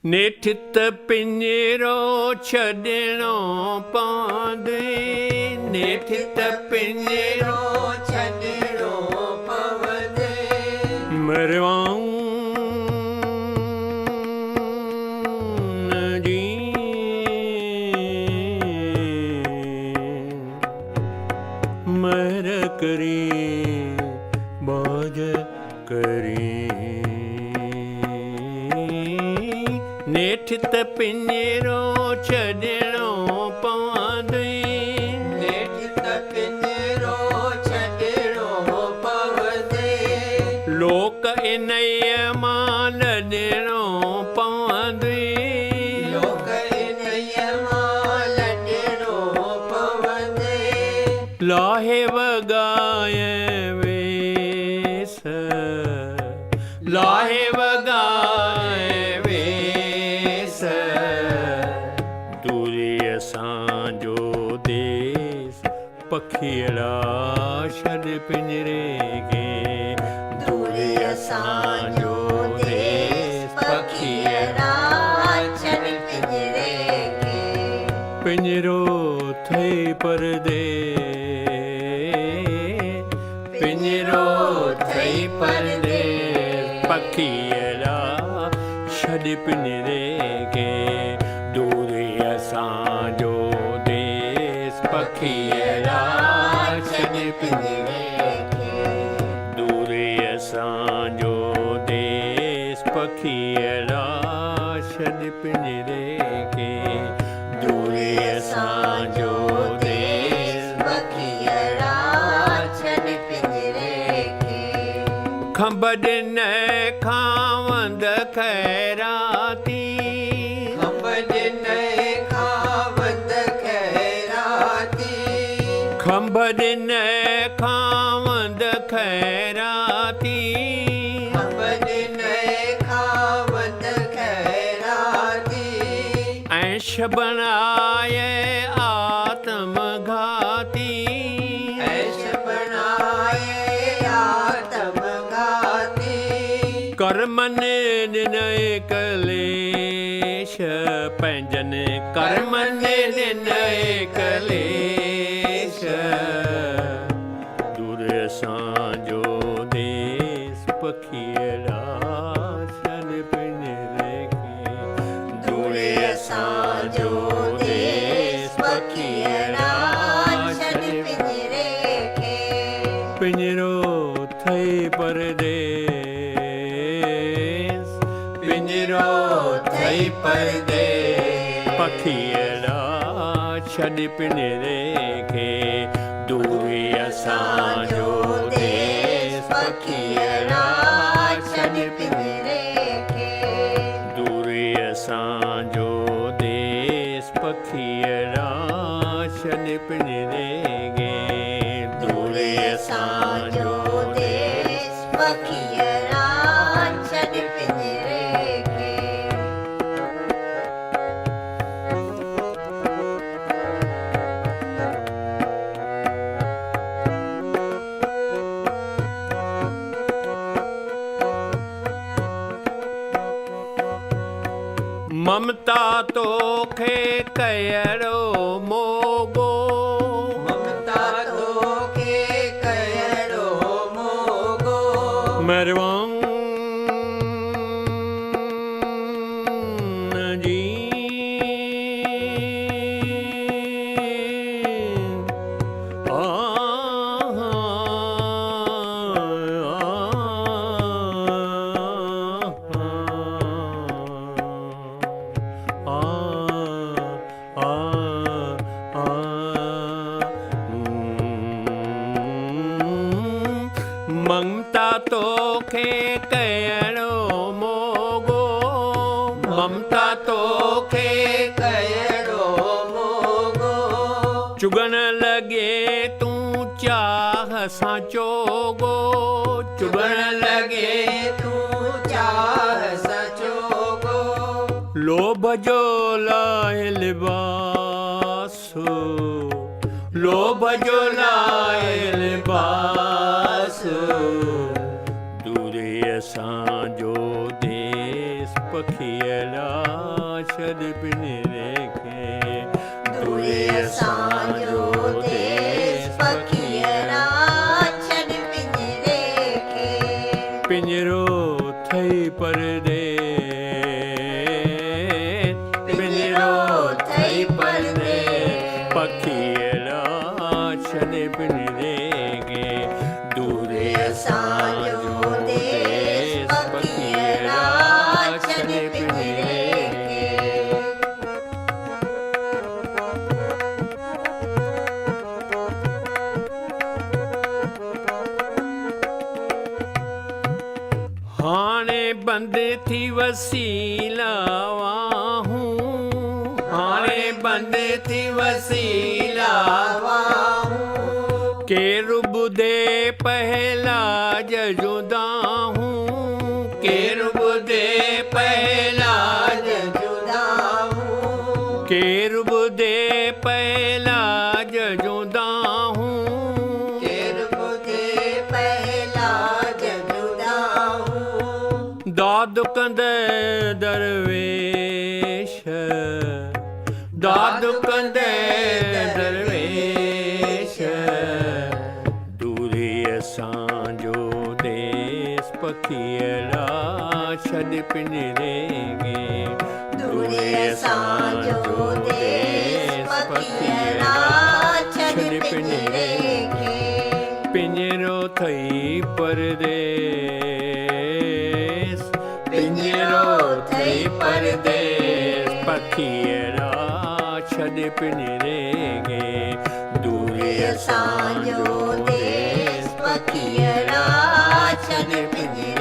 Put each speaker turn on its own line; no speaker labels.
नेठित पिंजरो छॾणो पवंदे, नेठित पिंजरो छॾणो पवंदे, मरवाऊं जी मर करी बाज करी। नेठित पिंजरो छॾणो पवंदे,
नेठित पिंजरो छॾणो पवंदे,
लोक इन्हीअ मां लॾणो पवंदे,
लोक इन्हीअ मां लॾणो पवंदे,
लाहे वॻाए वेस, लाहे वॻाए वेस, दूरी असांजो देस पखिड़ा छॾ पिंजरे खे, दूरी असांजो देस पखिड़ा
छॾ पिंजरे खे,
पिंजरो थई परदे, पिंजरो थई परदे, पखिड़ा छॾ पिंजरे खे, दूरी असांजो देस पखिड़ा छॾ पिंजरे खे, दूरी असांजो देस पखिड़ा छॾ पिंजरे खे, दूरी असांजो देस
पखिड़ा छॾ पिंजरे खे,
खंभ ॾिन खावंद खैराती,
खंभ ॾिन खावंद खैराती,
खंभ ॾिन खावंद खैराती,
खंभ ॾिन खावंद खैराती,
ऐश बणाए आत्मघाती,
ऐश बणाए आत्मघाती,
कर्मनि ॾिनई कलेश पंहिंजनि, कर्मनि ॾिनई कलेश, दूर असांजो देस पखिड़ा छॾ पिंजरे खे, दूर असांजो देस पखिड़ा
छॾ पिंजरे खे,
पिंजरो थई परदेस, पिंजरो थई परदेस, पखिड़ा छॾ पिंजरे खे, दूरी असांजो देस पखिड़ा छॾ पिंजरे खे, दूरी असांजो देस पखिड़ा छॾ पिंजरे खे, दूरी असांजो
देस पखिड़ा छॾ पिंजरे खे,
ममता तोखे कहिड़ो मोगो,
ममता तोखे कहिड़ो मोगो,
मरवाऊं जी ममता तोखे कहिड़ो मोगो, ममता तोखे
कहिड़ो मोगो,
चुगण लॻे तूं चाह सां चोगो, चुगण लॻे
तूं चाह सचोगो,
लोभ जो लाइ लिबास, लोभ जो लाइ लिबास, दूरे असांजो देश पखियला छॾ पिंजरे खे
दूरे असांजो देश पखियरा छॾ पिंजरे खे
पिंजरो थई परदेस पिंजरो थई परदेस पखियला छॾ पिंजरे खे दूरे
असांजो देश पखियरा छॾ पिंजरे खे
हाणे बंद थी वसीला वाहूं हाणे बंद थी वसीला
वाहूं
केरु ॿुधे पहला जुदा हूं केरु ॿुधे पहला
जुदा हूं
केरु ॿुधे पहला जुदा हूं
केरु ॿुधे पहला जुदा हूं
दाद कंदे दरवेश दाद कंदे दरवेश दूरे असांजो देश पखियला छॾ पिंजरे खे
दूरे असांजो देश पखियरा छॾ पिंजरे खे
पिंजरो थई परदेस
पिंजरो थई परदेस
पखियला छॾ पिंजरे खे दूरे
असांजो देश पखियरा छॾ पिंजरे